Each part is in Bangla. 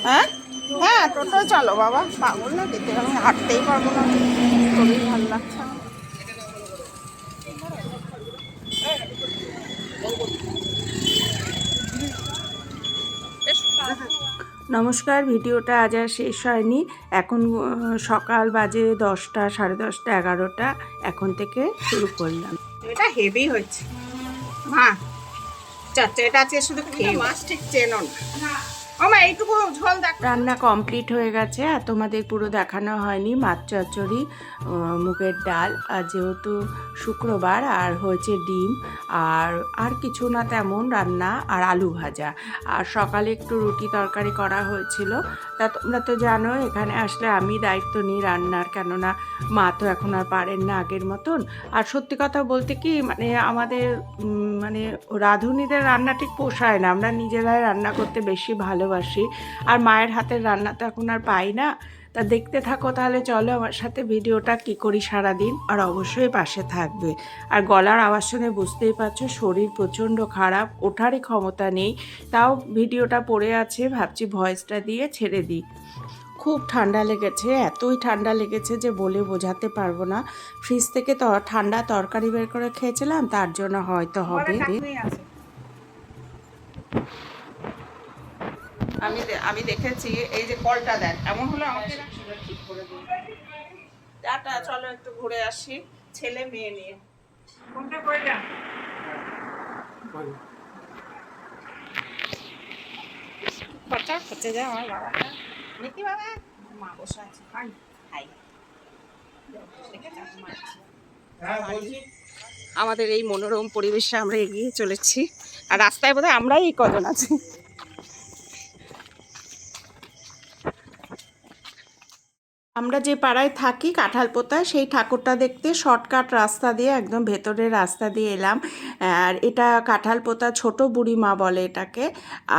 হ্যাঁ হ্যাঁ, টোটো চলো বাবা, পাগল না যেতে, আমি হাঁটতেই পারবো না, শরীর ভালো লাগছে না। নমস্কার, ভিডিওটা আজ আর শেষ হয়নি। এখন সকাল বাজে 10টা, সাড়ে 10টা, 11টা। এখন থেকে শুরু করলাম। এটা হেভি হয়েছে মা, চারটে এটা আছে, শুধু খেয়ে মাছ ঠিক চেনো না। আমার এইটুকু ঝোল দেখ। রান্না কমপ্লিট হয়ে গেছে, আর তোমাদের পুরো দেখানো হয়নি। মাছ চচ্চড়ি, মুগের ডাল, আর যেহেতু শুক্রবার, আর হয়েছে ডিম, আর কিছু না তেমন রান্না, আর আলু ভাজা। আর সকালে একটু রুটি তরকারি করা হয়েছিল। তা তোমরা তো জানো এখানে আসলে আমি দায়িত্ব নিই রান্নার, কেননা মা তো এখন আর পারেন না আগের মতন। আর সত্যি কথা বলতে কি, মানে আমাদের মানে রাঁধুনিদের রান্না ঠিক পোষায় না, আমরা নিজেরাই রান্না করতে বেশি ভালোবাসি। আর মায়ের হাতের রান্না তো এখন আর পাই না। তা দেখতে থাকো তাহলে, চলো আমার সাথে ভিডিওটা কি করি সারাদিন, আর অবশ্যই পাশে থাকবে। আর গলার আওয়াজ শুনে বুঝতেই পারছো শরীর প্রচণ্ড খারাপ, ওঠারই ক্ষমতা নেই। তাও ভিডিওটা পড়ে আছে, ভাবছি ভয়েসটা দিয়ে ছেড়ে দিই। খুব ঠান্ডা লেগেছে, এতই ঠান্ডা লেগেছে যে বলে বোঝাতে পারবো না। ফ্রিজ থেকে ঠান্ডা তরকারি বের করে খেয়েছিলাম, তার জন্য হয়তো হবে। আমি দেখেছি, এই যে কলটা দেন এমন হলো, আমাকে ঠিক করে দিন। টাটা, চলো একটু ঘুরে আসি ছেলে মেয়ে নিয়ে। কোনটা করে যান? খরচা খরচে যায় আমার বাবাটা। নাকি বাবা, মা বসে আছে, খাই খাই। আমাদের এই মনোরম পরিবেশে আমরা এগিয়ে চলেছি, আর রাস্তায় বোধহয় আমরাই এই কজন আছি। আমরা যে পাড়ায় থাকি কাঁঠালপোতা, সেই ঠাকুরটা দেখতে শর্টকাট রাস্তা দিয়ে একদম ভেতরের রাস্তা দিয়ে এলাম। আর এটা কাঁঠালপোতা ছোট বুড়ি মা বলে এটাকে।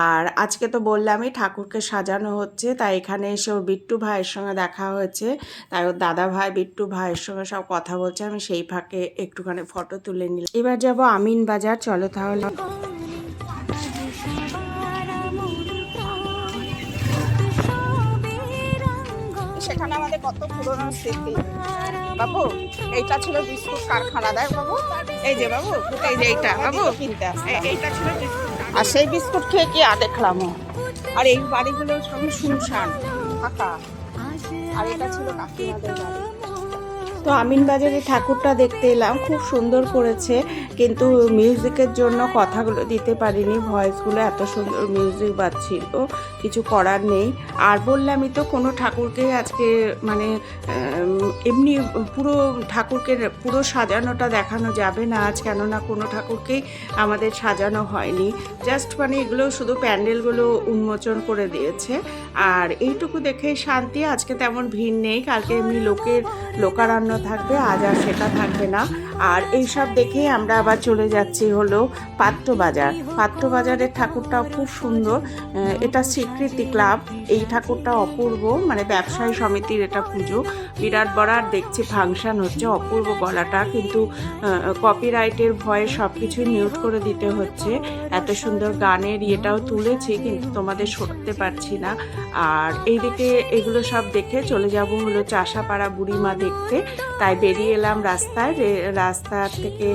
আর আজকে তো বললামই ঠাকুরকে সাজানো হচ্ছে, তাই এখানে এসে ওর বিট্টু ভাইয়ের সঙ্গে দেখা হয়েছে। তাই ওর দাদা ভাই বিট্টু ভাইয়ের সঙ্গে সব কথা বলছে, আমি সেই ফাঁকে একটুখানি ফটো তুলে নিলাম। এবার যাব আমিন বাজার, চলো তাহলে। সেখানে আমাদের কত পুরনো স্মৃতি। বাবু, এইটা ছিল বিস্কুট কারখানা, দেখ বাবু, এই যে বাবু, এই যে এইটা বাবু কিনতে আসে, এইটা ছিল বিস্কুট। আর সেই বিস্কুট খেয়ে কি দেখলাম। আর এই বাড়িগুলো সবই শুনশান ফাঁকা। আর এটা ছিল কাকিমাদের বাড়ি। তো আমিনবাজারে ঠাকুরটা দেখতে এলাম, খুব সুন্দর করেছে, কিন্তু মিউজিকের জন্য কথাগুলো দিতে পারিনি, ভয়েসগুলো এত সুন্দর মিউজিক বাজছিল, কিছু করার নেই। আর বললামই তো, কোনো ঠাকুরকেই আজকে মানে এমনি পুরো ঠাকুরকে পুরো সাজানোটা দেখানো যাবে না আজ, কেননা কোনো ঠাকুরকেই আমাদের সাজানো হয়নি। জাস্ট মানে এগুলো শুধু প্যান্ডেলগুলো উন্মোচন করে দিয়েছে। আর এইটুকু দেখে শান্তি, আজকে তেমন ভিড় নেই। কালকে এমনি লোকারণ্য থাকবে, আজ আর সেটা থাকবে না। আর এইসব দেখে আমরা আবার চলে যাচ্ছি হলো পাত্রবাজার। পাত্রবাজারের ঠাকুরটাও খুব সুন্দর, এটা স্বীকৃতি ক্লাব। এই ঠাকুরটা অপূর্ব, মানে ব্যবসায়ী সমিতির এটা পুজো, বিরাট বড়। আর দেখছি ফাংশন হচ্ছে, অপূর্ব গলাটা, কিন্তু কপিরাইটের ভয়ে সব কিছুই মিউট করে দিতে হচ্ছে। এত সুন্দর গানের ইয়েটাও তুলেছি, কিন্তু তোমাদের শোনাতে পারছি না। আর এইদিকে এগুলো সব দেখে চলে যাব হলো চাষাপাড়া বুড়িমা দেখতে। তাই বেরিয়ে এলাম রাস্তায়, রাস্তা থেকে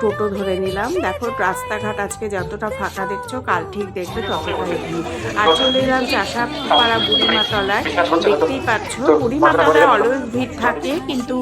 টোটো ধরে নিলাম। দেখো রাস্তাঘাট আজকে যতটা ফাঁকা দেখছো, কাল ঠিক দেখবে ততটাই ভিড়। আর চলে এলাম চাষাপাড়া বুড়িমা তলায়, দেখতেই পাচ্ছ বুড়িমা তলায় অলওয়েজ ভিড় থাকে, কিন্তু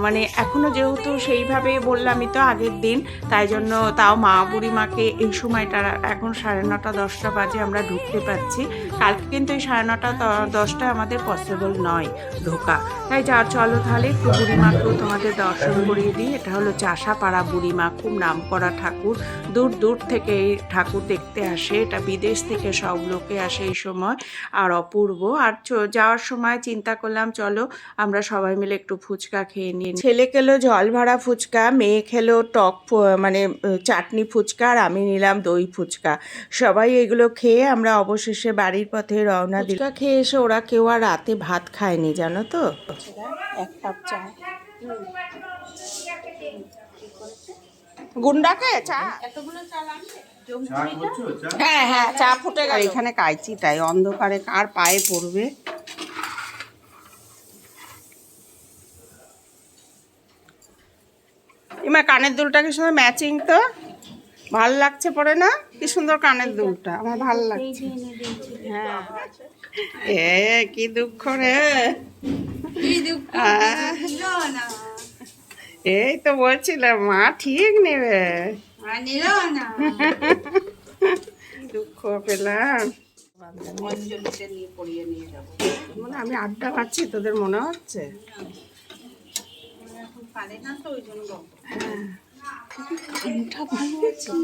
মানে এখনো যেহেতু সেইভাবে বললামই তো আগের দিন, তাই জন্য তাও মা বুড়িমাকে এই সময়টা, এখন 9:30 10টা বাজে, আমরা ঢুকতে পারছি। কালকে কিন্তু এই 9:30 10টায় আমাদের পসিবল নয় ঢোকা। তাই চলো তাহলে একটু বুড়িমাকেও তোমাদের দর্শন করিয়ে দিই। এটা হলো চাষাপাড়া বুড়িমা, খুব নামকরা ঠাকুর, দূর দূর থেকে এই ঠাকুর দেখতে আসে, এটা বিদেশ থেকে সব লোকে আসে এই সময়। আর অপূর্ব। আর যাওয়ার সময় চিন্তা করলাম চলো আমরা সবাই মিলে একটু ফুচকা খেয়ে নিই। ছেলে খেলো জল ভরা ফুচকা, মেয়ে খেলো টক মানে চাটনি ফুচকা, আর আমি নিলাম দই ফুচকা। সবাই এগুলো খেয়ে আমরা অবশেষে বাড়ির পথে রওনা দিলাম। ফুচকা খেয়ে এসে ওরা কেউ আর রাতে ভাত খায়নি, জানো তো। এক কাপ চা, গুন্ডাকে চা, এতগুলো চা লাগবে। হ্যাঁ হ্যাঁ, চা ফুটে গেল। এখানে কাইচিটাই অন্ধকারে কার পায়ে পড়বে। এমা কানের দুলটা কি সুন্দর ম্যাচিং, তো ভাল লাগছে পরে না? কি সুন্দর কানের দুলটা, আমার ভাল লাগছে। হ্যাঁ, এ কি দুঃখ রে। এই তো বলছিলাম মা ঠিক নেবে, দুঃখ পেলাম। মানে আমি আড্ডা পাচ্ছি, তোদের মনে হচ্ছে?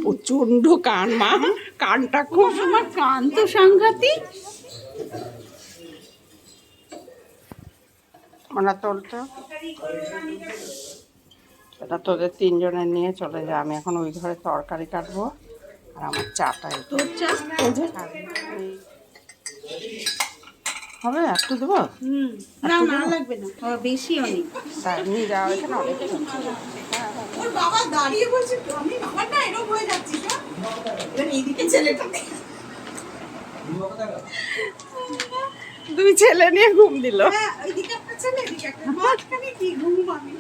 প্রচন্ড কান মা, কানটা খুব, আমার কান তো সাংঘাতিক। ওনা তোলটা এটা তোদের তিনজনের নিয়ে চলে যা, আমি এখন ওই ঘরে তরকারি কাটবো আর আমার চাটা। তোর চা হবে একটু দেবো? না না লাগবে না, বেশি অনেক তাই নিয়ে যাওয়া হয়েছে না অনেক। ওর বাবা দাঁড়িয়ে বলছে আমি আমার না এরকম হয়ে যাচ্ছি, এবার এইদিকে ছেলেটা, দুই ছেলে নিয়ে ঘুম দিল। হ্যাঁ ওইদিকে একটা ছেলে, এদিকে একটা, মাঝখানে কি ঘুম আমি।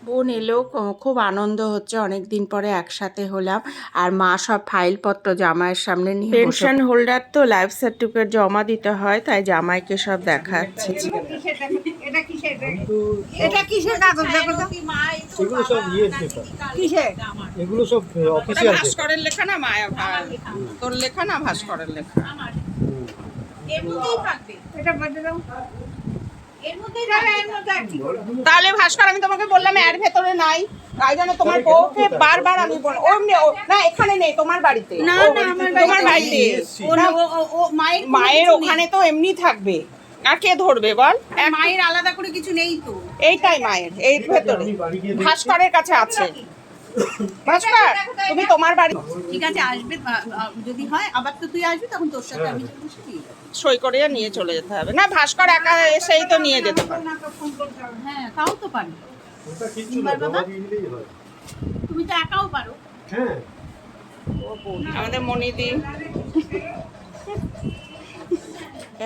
বোন এলো, খুব আনন্দ হচ্ছে, অনেক দিন পরে একসাথে হলাম। আর মা সব ফাইলপত্র জামাইয়ের সামনে নিয়ে, পেনশন হোল্ডার তো লাইফ সার্টিফিকেট জমা দিতে হয়, তাই জামাইকে সব দেখাচ্ছে। এটা কিসের কাগজ? দেখো তো, এগুলো সব ইয়ের পেপার। কিসের? এগুলো সব অফিসিয়াল পেপার। ভাস্করের লেখা না মায়া, তোর লেখা না ভাস্করের লেখা? এর মধ্যেই থাকবে, এটা বলে দাও। তাহলে ভাস্কর আমি তোমাকে বললাম এর ভেতরে নাই, তাই জন্য তোমার বউকে বারবার আমি বল ওমনি না এখানে নেই, তোমার বাড়িতে না, না তোমার বাড়িতে মায়ের ওখানে তো এমনি থাকবে, আর কে ধরবে বল? মায়ের আলাদা করে কিছু নেই তো, এইটাই মায়ের, এই ভেতরে ভাস্করের কাছে আছে। ভাস্কর তুমি তোমার বাড়ি, ঠিক আছে আসবে যদি হয়, আবার তো তুই আসবি, তখন তোর সাথে আমি সই করে নিয়ে চলে যেতে হবে না? ভাস্কর একা এসেই তো নিয়ে যেতে পারে। হ্যাঁ তাও তো পারি, ওটা কিছু না, জমা দিয়ে দিলেই হয়। তুমি তো একাও পারো। হ্যাঁ আমাদের মনিদি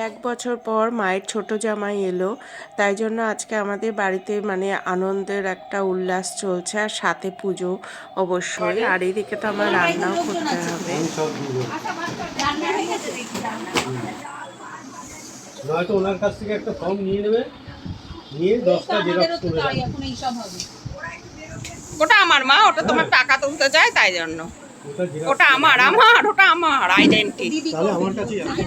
1 বছর পর মায়ের ছোট জামাই এলো, তাই জন্য আজকে আমাদের বাড়িতে মানে আনন্দের একটা উল্লাস চলছে, আর সাথে পুজো অবশ্যই। আর এদিকে তো আমার রান্নাও করতে হবে। নয়তো ওনার কাছ থেকে একটা ফর্ম নিয়ে নেবে, নিয়ে 10টা জেরক্স করে দেবে। ওটা আমার মা, ওটা তোমার টাকা তুলতে যায় তাই জন্য। ওটা আমার আমার ওটা আমার আইডেন্টি। তাহলে আমার কাছেই আছে।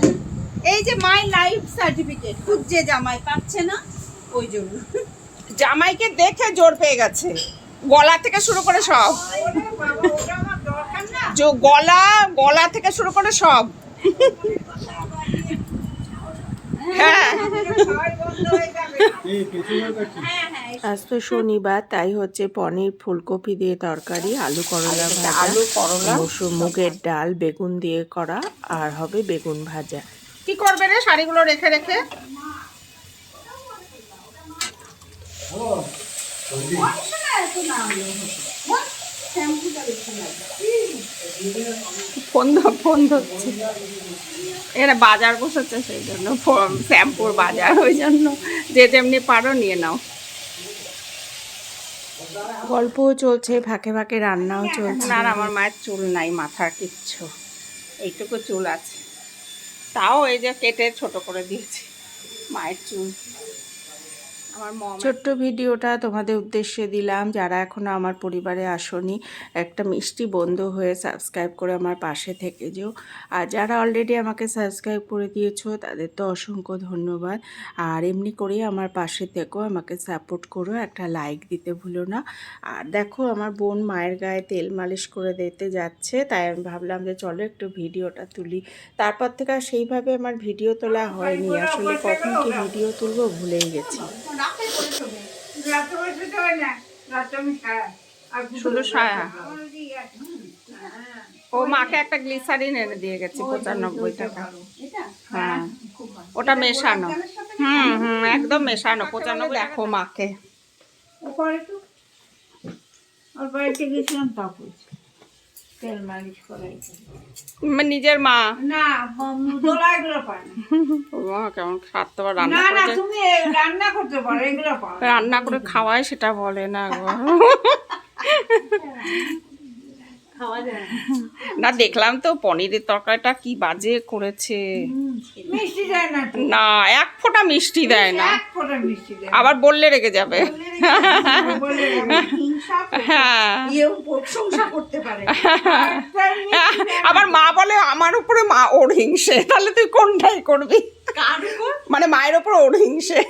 এই যে মাই লাইফ সার্টিফিকেট খুঁজছে, জামাই পাচ্ছে না, ওই জন্য জামাইকে দেখে জোর পেয়ে গেছে, গলা থেকে শুরু করে সব, গলা থেকে শুরু করে সব। হ্যাঁ আজ তো শনিবার, তাই হচ্ছে পনির ফুলকপি দিয়ে তরকারি, আলু করলা ভাজা, আলু করলা, মুগের ডাল, বেগুন দিয়ে করা, আর হবে বেগুন ভাজা। কি করবে রে শাড়িগুলো রেখে রেখে? ফোন ধরছে, এরা বাজার বসেছে সেই জন্য, শ্যাম্পুর বাজার, ওই জন্য যে যেমনি পারো নিয়ে নাও। গল্পও চলছে, ফাঁকে ফাঁকে রান্নাও চলছে। আর আমার মায়ের চুল নাই, মাথার কিচ্ছু, এইটুকু চুল আছে, তাও এই যে কেটে ছোট করে দিয়েছি মায়ের চুল। ছোট্ট ভিডিওটা তোমাদের উদ্দেশ্যে দিলাম, যারা এখনো আমার পরিবারে আসনি একটা মিষ্টি বন্ধু হয়ে সাবস্ক্রাইব করে আমার পাশে থেকে যেও, আর যারা অলরেডি আমাকে সাবস্ক্রাইব করে দিয়েছো তাদের তো অসংখ্য ধন্যবাদ। আর এমনি করেই আমার পাশে থেকো, আমাকে সাপোর্ট করো, একটা লাইক দিতে ভুলো না। আর দেখো আমার বোন মায়ের গায়ে তেল মালিশ করে দিতে যাচ্ছে, তাই আমি ভাবলাম যে চলো একটু ভিডিওটা তুলি। তারপর থেকে আর সেইভাবে আমার ভিডিও তোলা হয়নি, আসলে কখন কি ভিডিও তুলবো ভুলেই গেছি। শুধু সায়া, ও মাকে একটা গ্লিসারিন এনে দিয়ে গেছে 95 টাকা। হ্যাঁ ওটা মেশানো, একদম মেশানো 95। দেখো মাকে ওর বাড়িতে গেছিলাম তারপর তেল মালিশ করাই। নিজের মা না দোলা এগুলো পায় না। ও মা, কেমন স্বার্থবার রান্না না না করে তুমি রান্না করতে পারো, এগুলো পাও। রান্না করে খাওয়ায় সেটা বলে না গো। খাওয়া যায় না, দেখলাম তো পনিরের তরকারিটা কি বাজে করেছে। মিষ্টি দেয় না তো, না, এক ফোঁটা মিষ্টি দেয় না, এক ফোঁটা মিষ্টি দেয় আবার বললে রেগে যাবে। বলে হিংসা হ্যাঁ, প্রশংসা করতে পারে। আবার মা বলে আমার উপরে মা ওর হিংসে, তাহলে তুই কোনটাই করবি? কার উপর? মানে মায়ের উপর ওর হিংসে,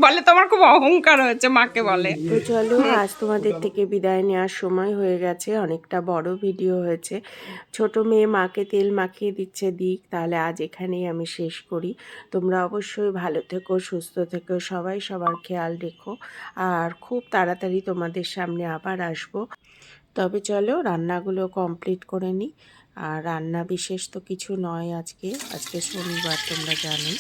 বলে তোমার খুব অহংকার হয়েছে, মাকে বলে। তো চলো, আজ তোমাদের থেকে বিদায় নেওয়ার সময় হয়ে গেছে, অনেকটা বড় ভিডিও হয়েছে। ছোট মেয়ে মাকে তেল মাখিয়ে দিচ্ছে, দিক তাহলে আজ এখানেই আমি শেষ করি। তোমরা অবশ্যই ভালো থেকো, সুস্থ থেকো, সবাই সবার খেয়াল রেখো, আর খুব তাড়াতাড়ি তোমাদের সামনে আবার আসবো। তবে চলো রান্নাগুলো কমপ্লিট করে নিই। আর রান্না বিশেষ তো কিছু নয়, আজকে শনিবার তোমরা জানোই।